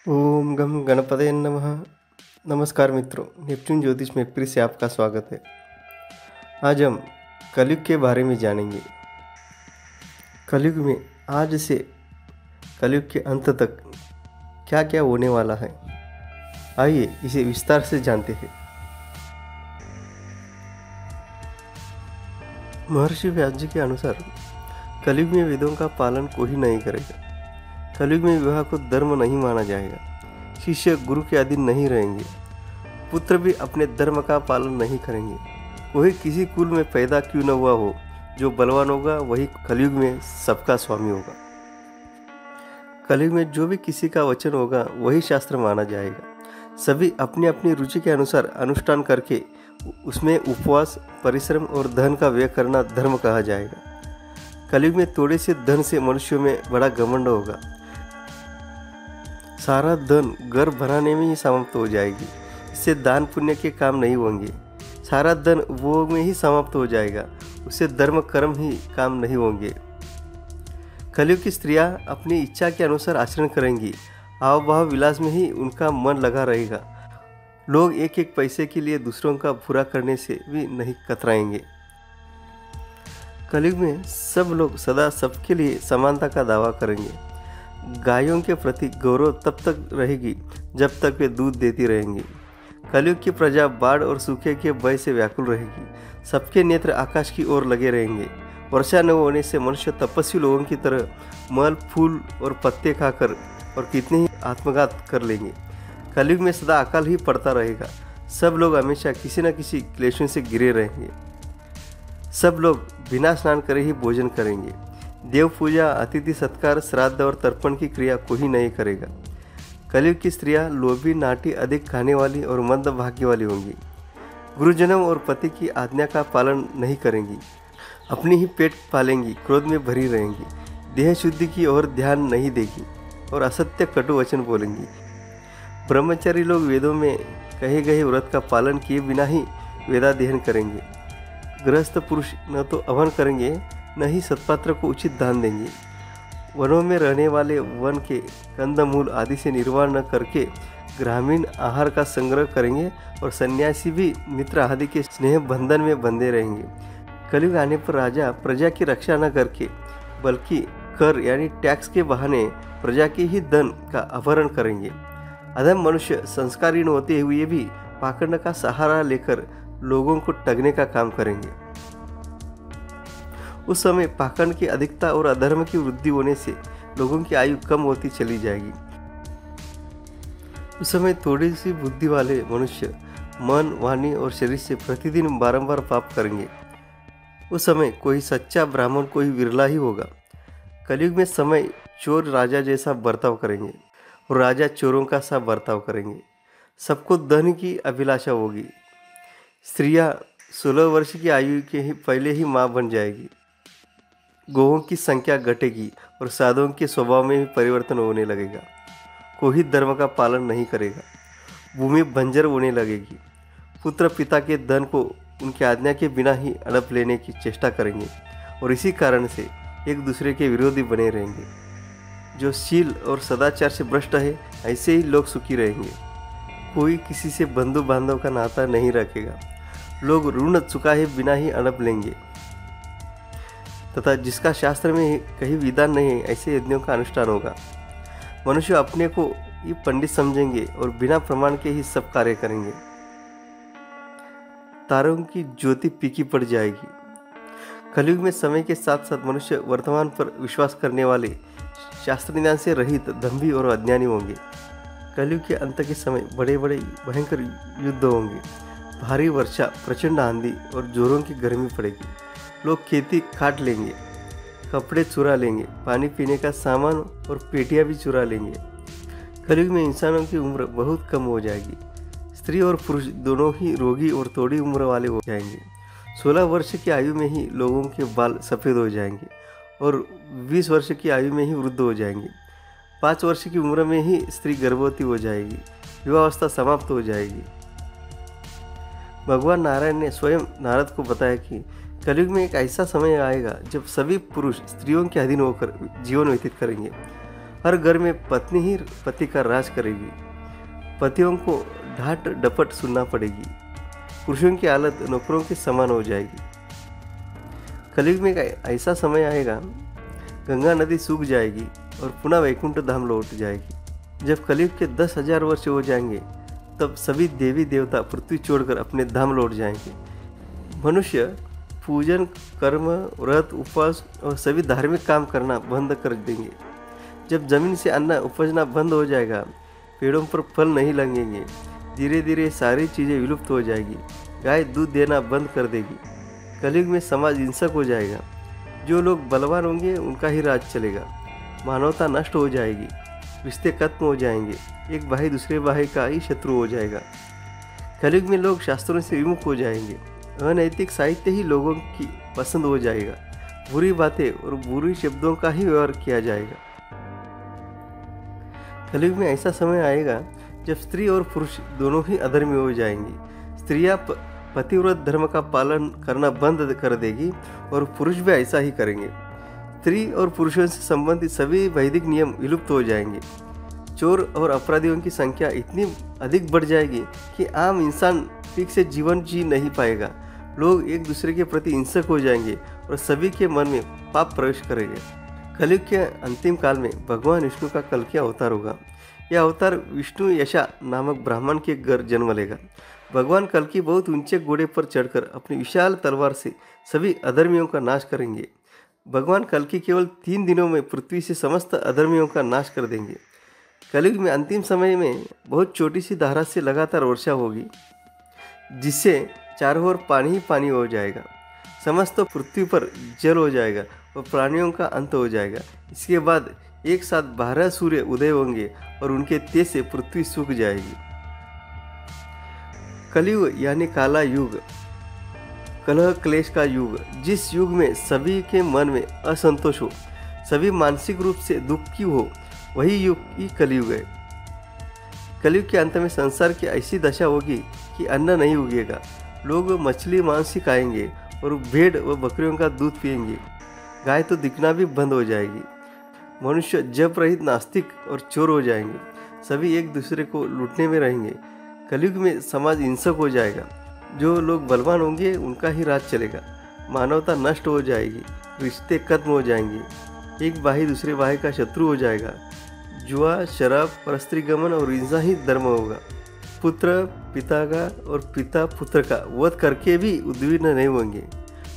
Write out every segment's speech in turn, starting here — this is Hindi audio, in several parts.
ओम गम गणपतये नमः। नमस्कार मित्रों, नेपच्यून ज्योतिष में फिर से आपका स्वागत है। आज हम कलयुग के बारे में जानेंगे। कलयुग में आज से कलयुग के अंत तक क्या क्या होने वाला है, आइए इसे विस्तार से जानते हैं। महर्षि व्यास जी के अनुसार कलयुग में वेदों का पालन कोई नहीं करेगा। कलयुग में विवाह को धर्म नहीं माना जाएगा। शिष्य गुरु के अधीन नहीं रहेंगे। पुत्र भी अपने धर्म का पालन नहीं करेंगे। कोई किसी कुल में पैदा क्यों न हुआ हो, जो बलवान होगा वही कलयुग में सबका स्वामी होगा। कलयुग में जो भी किसी का वचन होगा वही शास्त्र माना जाएगा। सभी अपनी अपनी रुचि के अनुसार अनुष्ठान करके उसमें उपवास, परिश्रम और धन का व्यय करना धर्म कहा जाएगा। कलयुग में थोड़े से धन से मनुष्यों में बड़ा घमंड होगा। सारा धन घर बनाने में ही समाप्त हो जाएगी। इससे दान पुण्य के काम नहीं होंगे। सारा धन भोग में ही समाप्त हो जाएगा। उससे धर्म कर्म ही काम नहीं होंगे। कलयुग की स्त्रियां अपनी इच्छा के अनुसार आचरण करेंगी। आव भाव विलास में ही उनका मन लगा रहेगा। लोग एक एक पैसे के लिए दूसरों का बुरा करने से भी नहीं कतराएंगे। कलयुग में सब लोग सदा सबके लिए समानता का दावा करेंगे। गायों के प्रति गौरव तब तक रहेगी जब तक वे दूध देती रहेंगी। कलयुग की प्रजा बाढ़ और सूखे के भय से व्याकुल रहेगी। सबके नेत्र आकाश की ओर लगे रहेंगे। वर्षा न होने से मनुष्य तपस्वी लोगों की तरह मल, फूल और पत्ते खाकर और कितने ही आत्मघात कर लेंगे। कलयुग में सदा अकाल ही पड़ता रहेगा। सब लोग हमेशा किसी न किसी क्लेशों से घिरे रहेंगे। सब लोग बिना स्नान करे ही भोजन करेंगे। देव पूजा, अतिथि सत्कार, श्राद्ध और तर्पण की क्रिया कोई नहीं करेगा। कलयुग की स्त्रियां लोभी, नाटी, अधिक खाने वाली और मंद भाग्य वाली होंगी। गुरुजनों और पति की आज्ञा का पालन नहीं करेंगी। अपनी ही पेट पालेंगी, क्रोध में भरी रहेंगी। देह शुद्धि की ओर ध्यान नहीं देगी और असत्य कटु वचन बोलेंगी। ब्रह्मचारी लोग वेदों में कहे गए व्रत का पालन किए बिना ही वेदाध्ययन करेंगे। गृहस्थ पुरुष न तो हवन करेंगे न ही सत्पात्र को उचित दान देंगे। वनों में रहने वाले वन के कंदमूल आदि से निर्वाह न करके ग्रामीण आहार का संग्रह करेंगे और सन्यासी भी मित्र आदि के स्नेह बंधन में बंधे रहेंगे। कलयुग आने पर राजा प्रजा की रक्षा न करके बल्कि कर यानी टैक्स के बहाने प्रजा के ही धन का अपहरण करेंगे। अधम मनुष्य संस्कारहीन होते हुए भी पाखंड का सहारा लेकर लोगों को ठगने का काम करेंगे। उस समय पाखंड की अधिकता और अधर्म की वृद्धि होने से लोगों की आयु कम होती चली जाएगी। उस समय थोड़ी सी बुद्धि वाले मनुष्य मन, वाणी और शरीर से प्रतिदिन बारंबार पाप करेंगे। उस समय कोई सच्चा ब्राह्मण कोई विरला ही होगा। कलयुग में समय चोर राजा जैसा बर्ताव करेंगे और राजा चोरों का सा बर्ताव करेंगे। सबको धन की अभिलाषा होगी। स्त्रियां 16 वर्ष की आयु के ही पहले ही माँ बन जाएगी। गौओं की संख्या घटेगी और साधुओं के स्वभाव में भी परिवर्तन होने लगेगा। कोई धर्म का पालन नहीं करेगा। भूमि बंजर होने लगेगी। पुत्र पिता के धन को उनकी आज्ञा के बिना ही हड़प लेने की चेष्टा करेंगे और इसी कारण से एक दूसरे के विरोधी बने रहेंगे। जो शील और सदाचार से भ्रष्ट है, ऐसे ही लोग सुखी रहेंगे। कोई किसी से बंधु बांधव का नाता नहीं रखेगा। लोग ऋण चुकाए बिना ही हड़प लेंगे तथा जिसका शास्त्र में कहीं विधान नहीं है, ऐसे यज्ञों का अनुष्ठान होगा। मनुष्य अपने को ही पंडित समझेंगे और बिना प्रमाण के ही सब कार्य करेंगे। तारों की ज्योति फीकी पड़ जाएगी। कलयुग में समय के साथ साथ मनुष्य वर्तमान पर विश्वास करने वाले, शास्त्र ज्ञान से रहित, दंभी और अज्ञानी होंगे। कलयुग के अंत के समय बड़े बड़े भयंकर युद्ध होंगे। भारी वर्षा, प्रचंड आंधी और जोरों की गर्मी पड़ेगी। लोग खेती काट लेंगे, कपड़े चुरा लेंगे, पानी पीने का सामान और पेटियां भी चुरा लेंगे। कलयुग में इंसानों की उम्र बहुत कम हो जाएगी। स्त्री और पुरुष दोनों ही रोगी और थोड़ी उम्र वाले हो जाएंगे। 16 वर्ष की आयु में ही लोगों के बाल सफ़ेद हो जाएंगे और 20 वर्ष की आयु में ही वृद्ध हो जाएंगे। 5 वर्ष की उम्र में ही स्त्री गर्भवती हो जाएगी। विवाहावस्था समाप्त हो जाएगी। भगवान नारायण ने स्वयं नारद को बताया कि कलयुग में एक ऐसा समय आएगा जब सभी पुरुष स्त्रियों के अधीन होकर जीवन व्यतीत करेंगे। हर घर में पत्नी ही पति का राज करेगी। पतियों को डांट डपट सुनना पड़ेगी। पुरुषों की हालत नौकरों के समान हो जाएगी। कलयुग में एक ऐसा समय आएगा, गंगा नदी सूख जाएगी और पुनः वैकुंठ धाम लौट जाएगी। जब कलयुग के 10,000 वर्ष हो जाएंगे, तब सभी देवी देवता पृथ्वी छोड़कर अपने धाम लौट जाएंगे। मनुष्य पूजन, कर्म, व्रत, उपवास और सभी धार्मिक काम करना बंद कर देंगे। जब जमीन से अन्न उपजना बंद हो जाएगा, पेड़ों पर फल नहीं लगेंगे, धीरे धीरे सारी चीज़ें विलुप्त हो जाएगी। गाय दूध देना बंद कर देगी। कलयुग में समाज हिंसक हो जाएगा। जो लोग बलवान होंगे उनका ही राज चलेगा। मानवता नष्ट हो जाएगी। रिश्ते खत्म हो जाएंगे। एक भाई दूसरे भाई का ही शत्रु हो जाएगा। कलयुग में लोग शास्त्रों से विमुख हो जाएंगे। अनैतिक साहित्य ही लोगों की पसंद हो जाएगा। बुरी बातें और बुरी शब्दों का ही व्यवहार किया जाएगा। कलयुग में ऐसा समय आएगा जब स्त्री और पुरुष दोनों ही अधर्मी हो जाएंगे। स्त्रियां पतिव्रत धर्म का पालन करना बंद कर देगी और पुरुष भी ऐसा ही करेंगे। स्त्री और पुरुषों से संबंधित सभी वैदिक नियम विलुप्त हो जाएंगे। चोर और अपराधियों की संख्या इतनी अधिक बढ़ जाएगी कि आम इंसान ठीक से जीवन जी नहीं पाएगा। लोग एक दूसरे के प्रति हिंसक हो जाएंगे और सभी के मन में पाप प्रवेश करेंगे। कलयुग के अंतिम काल में भगवान विष्णु का कल्कि अवतार होगा। यह अवतार विष्णु यशा नामक ब्राह्मण के घर जन्म लेगा। भगवान कल्कि बहुत ऊंचे घोड़े पर चढ़कर अपनी विशाल तलवार से सभी अधर्मियों का नाश करेंगे। भगवान कल्कि केवल 3 दिनों में पृथ्वी से समस्त अधर्मियों का नाश कर देंगे। कलयुग में अंतिम समय में बहुत छोटी सी धारा से लगातार वर्षा होगी, जिससे चारों ओर पानी ही पानी हो जाएगा। समस्त पृथ्वी पर जल हो जाएगा और प्राणियों का अंत हो जाएगा। इसके बाद एक साथ 12 सूर्य उदय होंगे और उनके तेज से पृथ्वी सूख जाएगी। कलयुग यानी काला युग, कलह क्लेश का युग, जिस युग में सभी के मन में असंतोष हो, सभी मानसिक रूप से दुखी हो, वही युग ही कलयुग है। कलयुग के अंत में संसार की ऐसी दशा होगी कि अन्न नहीं उगेगा। लोग मछली मांस ही खाएंगे और भेड़ व बकरियों का दूध पिएंगे। गाय तो दिखना भी बंद हो जाएगी। मनुष्य जप रहित नास्तिक और चोर हो जाएंगे। सभी एक दूसरे को लूटने में रहेंगे। कलयुग में समाज हिंसक हो जाएगा। जो लोग बलवान होंगे उनका ही राज चलेगा। मानवता नष्ट हो जाएगी। रिश्ते खत्म हो जाएंगे। एक भाई दूसरे भाई का शत्रु हो जाएगा। जुआ, शराब, परस्त्रीगमन और हिंसा ही धर्म होगा। पुत्र पिता का और पिता पुत्र का वध करके भी उद्विग्न नहीं होंगे।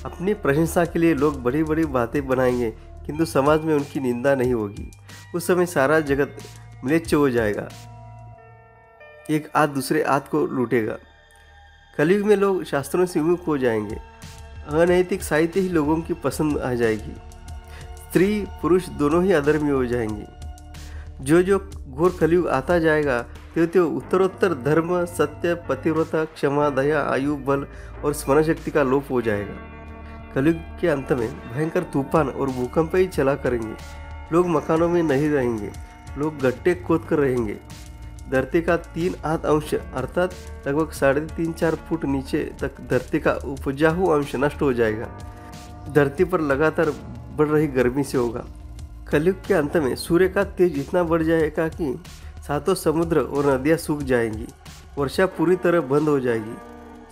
अपनी प्रशंसा के लिए लोग बड़ी बड़ी बातें बनाएंगे, किंतु समाज में उनकी निंदा नहीं होगी। उस समय सारा जगत म्लेच्छ हो जाएगा। एक आध दूसरे आध को लूटेगा। कलयुग में लोग शास्त्रों से विमुख हो जाएंगे। अनैतिक साहित्य ही लोगों की पसंद आ जाएगी। स्त्री पुरुष दोनों ही अधर्मी हो जाएंगे। जो जो घोर कलयुग आता जाएगा, त्यो उत्तरोत्तर धर्म, सत्य, पतिव्रता, क्षमा, दया, आयु, बल और स्मरण शक्ति का लोप हो जाएगा। कलयुग के अंत में भयंकर तूफान और भूकंप ही चला करेंगे। लोग मकानों में नहीं रहेंगे। लोग गड्ढे खोद कर रहेंगे। धरती का 3/8 अंश अर्थात लगभग 3.5-4 फुट नीचे तक धरती का उपजाऊ अंश नष्ट हो जाएगा। धरती पर लगातार बढ़ रही गर्मी से होगा। कलयुग के अंत में सूर्य का तेज इतना बढ़ जाएगा कि 7 समुद्र और नदियाँ सूख जाएंगी। वर्षा पूरी तरह बंद हो जाएगी।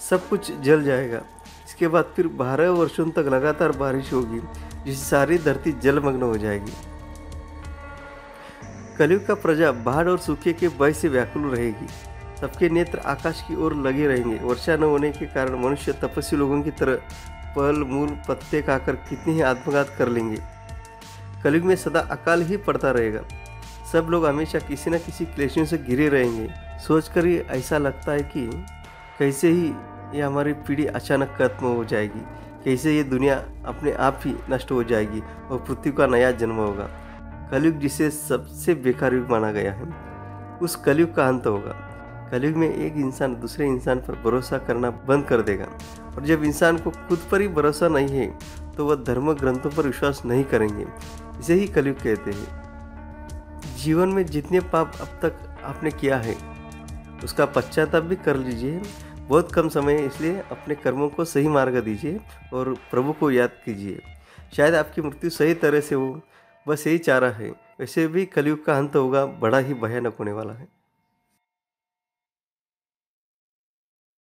सब कुछ जल जाएगा। इसके बाद फिर 12 वर्षों तक लगातार बारिश होगी, जिससे सारी धरती जलमग्न हो जाएगी। कलयुग का प्रजा बाढ़ और सूखे के भय से व्याकुल रहेगी। सबके नेत्र आकाश की ओर लगे रहेंगे। वर्षा न होने के कारण मनुष्य तपस्वी लोगों की तरह फल मूल पत्ते खाकर कितने ही आत्मघात कर लेंगे। कलयुग में सदा अकाल ही पड़ता रहेगा। सब लोग हमेशा किसी न किसी क्लेशों से घिरे रहेंगे। सोचकर ही ऐसा लगता है कि कैसे ही ये हमारी पीढ़ी अचानक खत्म हो जाएगी, कैसे ये दुनिया अपने आप ही नष्ट हो जाएगी और पृथ्वी का नया जन्म होगा। कलयुग जिसे सबसे बेकार युग माना गया है, उस कलयुग का अंत होगा। कलयुग में एक इंसान दूसरे इंसान पर भरोसा करना बंद कर देगा, और जब इंसान को खुद पर ही भरोसा नहीं है तो वह धर्म ग्रंथों पर विश्वास नहीं करेंगे। इसे ही कलयुग कहते हैं। जीवन में जितने पाप अब तक आपने किया है उसका पश्चाताप भी कर लीजिए। बहुत कम समय है, इसलिए अपने कर्मों को सही मार्ग दीजिए और प्रभु को याद कीजिए। शायद आपकी मृत्यु सही तरह से हो, बस यही चाह रहा है। वैसे भी कलयुग का अंत होगा, बड़ा ही भयानक होने वाला है।